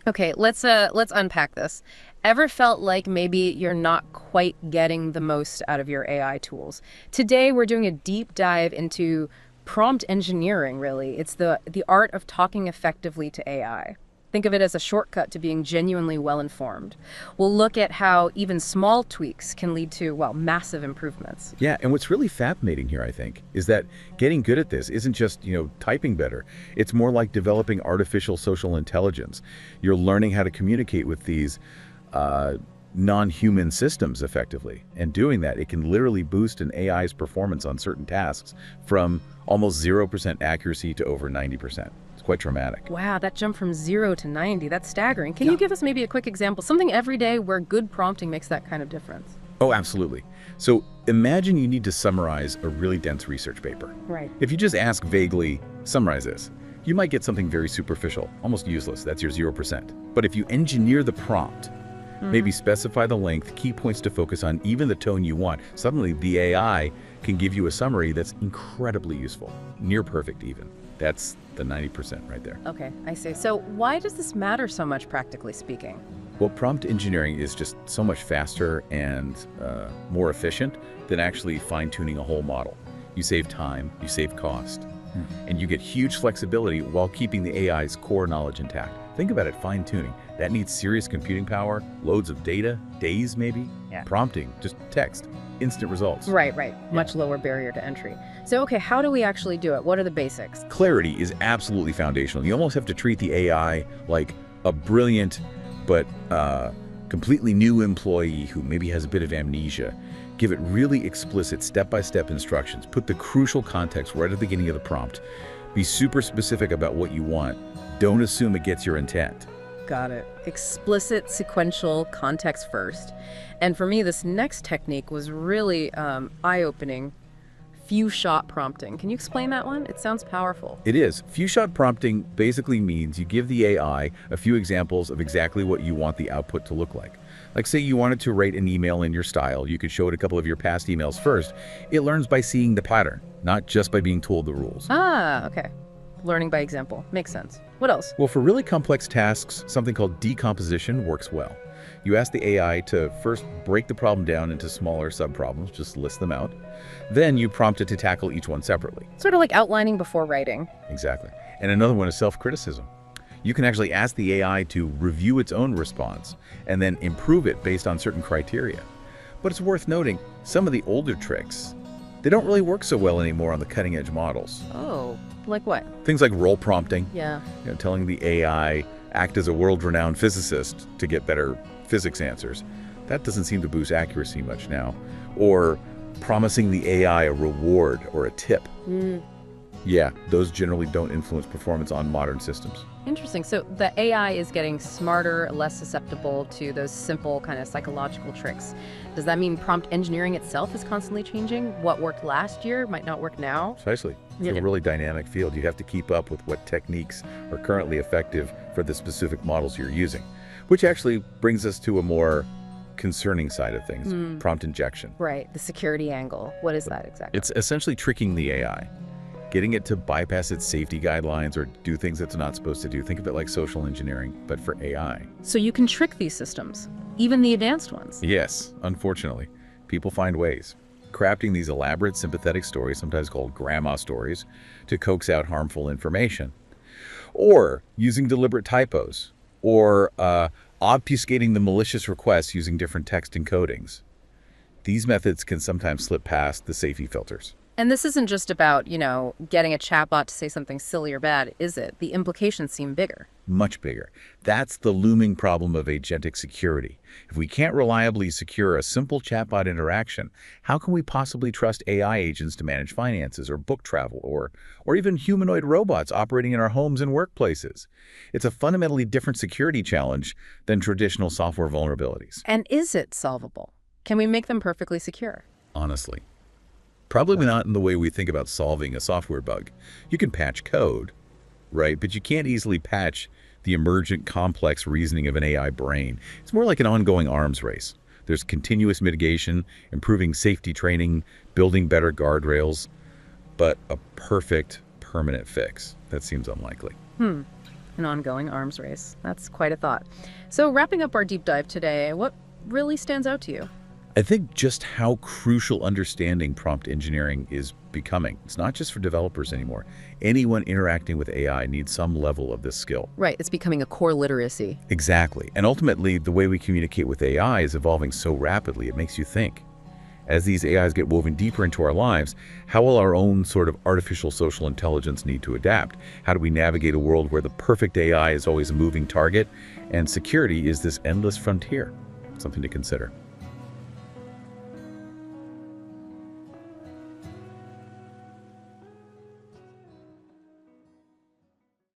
Okay, let's unpack this. Ever felt like maybe you're not quite getting the most out of your AI tools? Today we're doing a deep dive into prompt engineering, really. It's the art of talking effectively to AI. Think of it as a shortcut to being genuinely well-informed. We'll look at how even small tweaks can lead to, well, massive improvements. Yeah, and what's really fascinating here, I think, is that getting good at this isn't just, typing better. It's more like developing artificial social intelligence. You're learning how to communicate with these non-human systems effectively. And doing that, it can literally boost an AI's performance on certain tasks from almost 0% accuracy to over 90%. It's quite dramatic. Wow, that jump from 0 to 90, that's staggering. Can Yeah. you give us maybe a quick example? Something every day where good prompting makes that kind of difference. Oh, absolutely. So imagine you need to summarize a really dense research paper. Right. If you just ask vaguely, summarize this, you might get something very superficial, almost useless. That's your 0%. But if you engineer the prompt, maybe specify the length, key points to focus on, even the tone you want, suddenly the AI can give you a summary that's incredibly useful, near perfect even. That's the 90% right there. Okay, I see. So why does this matter so much, practically speaking? Well, prompt engineering is just so much faster and more efficient than actually fine-tuning a whole model. You save time, you save cost, and you get huge flexibility while keeping the AI's core knowledge intact. Think about it, fine-tuning. That needs serious computing power, loads of data, days maybe. Yeah. Prompting, just text, instant results. Right. Much lower barrier to entry. So, okay, how do we actually do it? What are the basics? Clarity is absolutely foundational. You almost have to treat the AI like a brilliant but completely new employee who maybe has a bit of amnesia. Give it really explicit step-by-step instructions. Put the crucial context right at the beginning of the prompt. Be super specific about what you want. Don't assume it gets your intent. Got it. Explicit, sequential, context first. And for me, this next technique was really eye-opening. Few-shot prompting. Can you explain that one? It sounds powerful. It is. Few-shot prompting basically means you give the AI a few examples of exactly what you want the output to look like. Like say you wanted to write an email in your style, you could show it a couple of your past emails first. It learns by seeing the pattern, not just by being told the rules. Ah, okay. Learning by example. Makes sense. What else? Well, for really complex tasks, something called decomposition works well. You ask the AI to first break the problem down into smaller subproblems, just list them out. Then you prompt it to tackle each one separately. Sort of like outlining before writing. Exactly. And another one is self-criticism. You can actually ask the AI to review its own response and then improve it based on certain criteria. But it's worth noting, some of the older tricks, they don't really work so well anymore on the cutting-edge models. Oh, like what? Things like role prompting, Yeah. telling the AI act as a world-renowned physicist to get better physics answers. That doesn't seem to boost accuracy much now. Or promising the AI a reward or a tip. Yeah, those generally don't influence performance on modern systems. Interesting. So the AI is getting smarter, less susceptible to those simple kind of psychological tricks. Does that mean prompt engineering itself is constantly changing? What worked last year might not work now? Precisely. It's Yeah. a really dynamic field. You have to keep up with what techniques are currently effective for the specific models you're using. Which actually brings us to a more concerning side of things, prompt injection. Right. The security angle. What is that exactly? It's essentially tricking the AI, getting it to bypass its safety guidelines or do things it's not supposed to do. Think of it like social engineering, but for AI. So you can trick these systems, even the advanced ones. Yes, unfortunately, people find ways. Crafting these elaborate sympathetic stories, sometimes called grandma stories, to coax out harmful information. Or using deliberate typos. Or obfuscating the malicious requests using different text encodings. These methods can sometimes slip past the safety filters. And this isn't just about, getting a chatbot to say something silly or bad, is it? The implications seem bigger. Much bigger. That's the looming problem of agentic security. If we can't reliably secure a simple chatbot interaction, how can we possibly trust AI agents to manage finances or book travel or even humanoid robots operating in our homes and workplaces? It's a fundamentally different security challenge than traditional software vulnerabilities. And is it solvable? Can we make them perfectly secure? Honestly. Probably not in the way we think about solving a software bug. You can patch code, right? But you can't easily patch the emergent complex reasoning of an AI brain. It's more like an ongoing arms race. There's continuous mitigation, improving safety training, building better guardrails, but a perfect permanent fix, that seems unlikely. An ongoing arms race. That's quite a thought. So, wrapping up our deep dive today, what really stands out to you? I think just how crucial understanding prompt engineering is becoming. It's not just for developers anymore. Anyone interacting with AI needs some level of this skill. Right, it's becoming a core literacy. Exactly. And ultimately, the way we communicate with AI is evolving so rapidly, it makes you think. As these AIs get woven deeper into our lives, how will our own sort of artificial social intelligence need to adapt? How do we navigate a world where the perfect AI is always a moving target and security is this endless frontier? Something to consider.